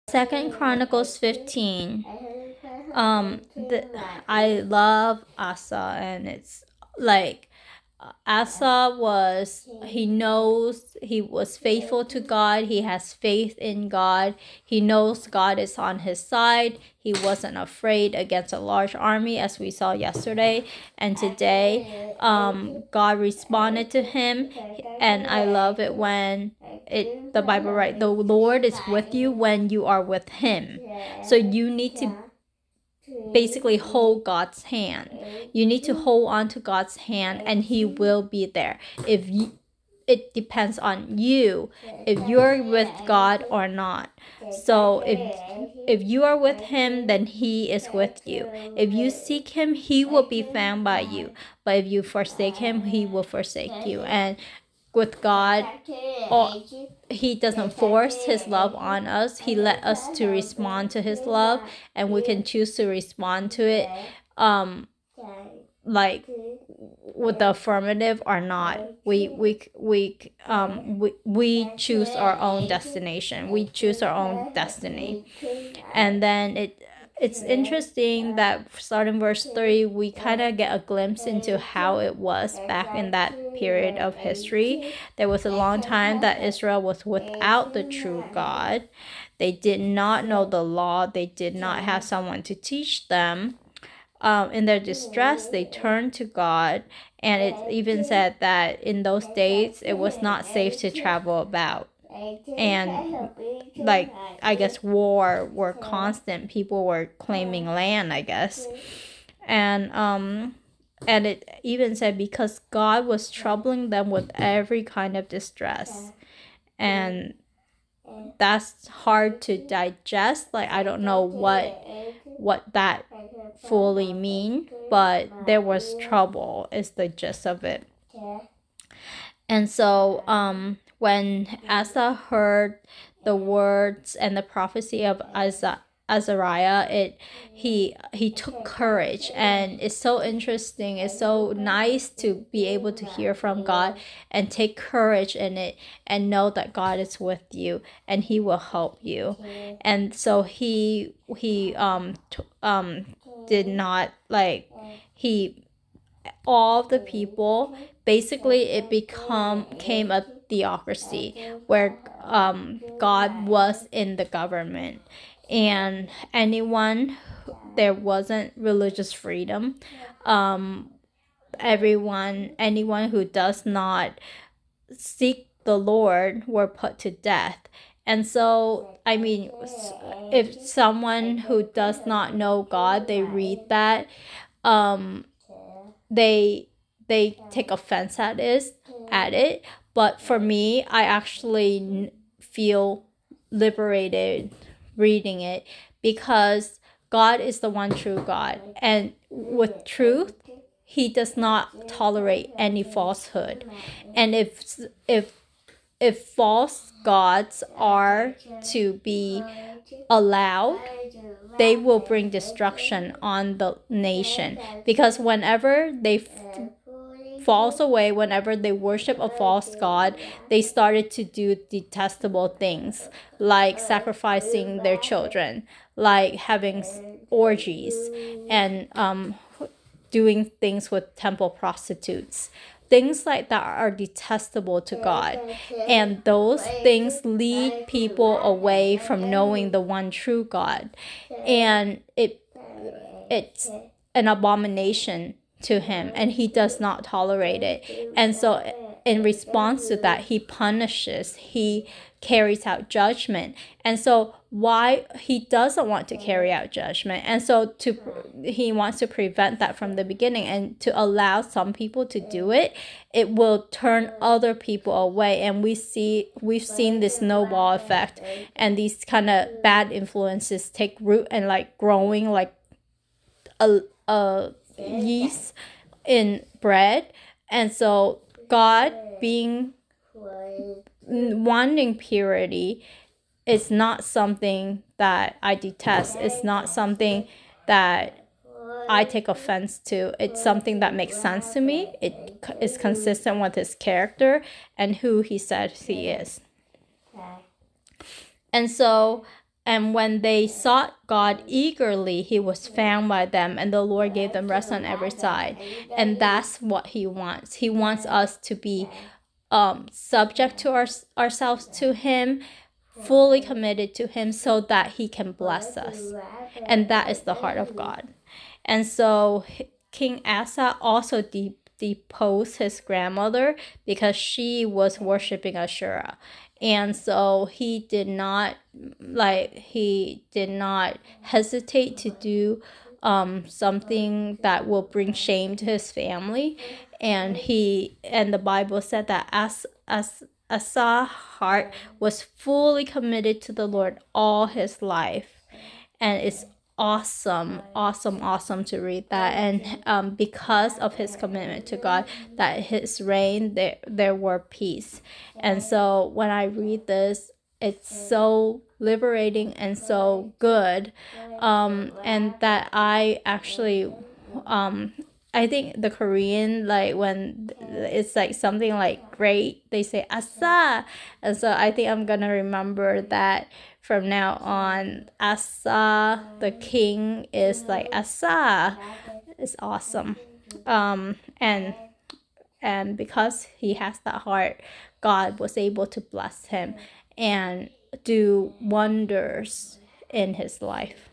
Second Chronicles 15. I love Asa, and it's like Asa he knows he was faithful to God. He has faith in God. He knows God is on his side. He wasn't afraid against a large army, as we saw yesterday and today. God responded to him, and I love it when the Bible writes, the Lord is with you when you are with him. So you need to basically hold God's hand. You need to hold on to God's hand, and he will be there. It depends on you if you're with God or not. So if you are with him, then he is with you. If you seek him, he will be found by you. But if you forsake him, he will forsake you. And with God, he doesn't force his love on us. He let us to respond to his love, and we can choose to respond to it like with the affirmative or not. We choose our own destination. We choose our own destiny. And then it's interesting that starting verse 3, we kind of get a glimpse into how it was back in that period of history. There was a long time that Israel was without the true God. They did not know the law. They did not have someone to teach them. In their distress, they turned to God. And it even said that in those days, it was not safe to travel about. And like, I guess war were constant. People were claiming land, I guess. And it even said because God was troubling them with every kind of distress. And that's hard to digest. Like, I don't know what that fully mean, but there was trouble is the gist of it. And so when Asa heard the words and the prophecy of Azariah, he took courage, and it's so interesting. It's so nice to be able to hear from God and take courage in it and know that God is with you and he will help you. And so he did not he all the people, basically it came a theocracy where God was in the government, and there wasn't religious freedom. Anyone who does not seek the Lord were put to death. And so, I mean, if someone who does not know God, they read that, they take offense at it. But for me, I actually feel liberated reading it, because God is the one true God, and with truth, he does not tolerate any falsehood. And if false gods are to be allowed, they will bring destruction on the nation, because whenever they falls away, whenever they worship a false god, they started to do detestable things like sacrificing their children, like having orgies, and doing things with temple prostitutes. Things like that are detestable to God. And those things lead people away from knowing the one true God. And it's an abomination to him, and he does not tolerate it. And so in response to that, he punishes, he carries out judgment. And so why he doesn't want to carry out judgment, and so he wants to prevent that from the beginning, and to allow some people to do it, it will turn other people away. And we've seen this snowball effect, and these kind of bad influences take root and like growing like a yeast in bread. And so God being wanting purity is not something that I detest. It's not something that I take offense to. It's something that makes sense to me. It is consistent with his character and who he says he is. And so And when they sought God eagerly, he was found by them, and the Lord gave them rest on every side. And that's what he wants. He wants us to be subject to ourselves to him, fully committed to him, so that he can bless us. And that is the heart of God. And so King Asa also deposed his grandmother because she was worshiping Asherah. And so he did not hesitate to do something that will bring shame to his family. And the Bible said that Asa's heart was fully committed to the Lord all his life. And it's awesome to read that. And because of his commitment to God, that his reign, there were peace. And so when I read this, it's so liberating and so good. And that I actually I think the Korean, like when it's like something like great, they say asa. And so I think I'm gonna remember that from now on. Asa, the king, is like asa. It's awesome. And because he has that heart, God was able to bless him and do wonders in his life.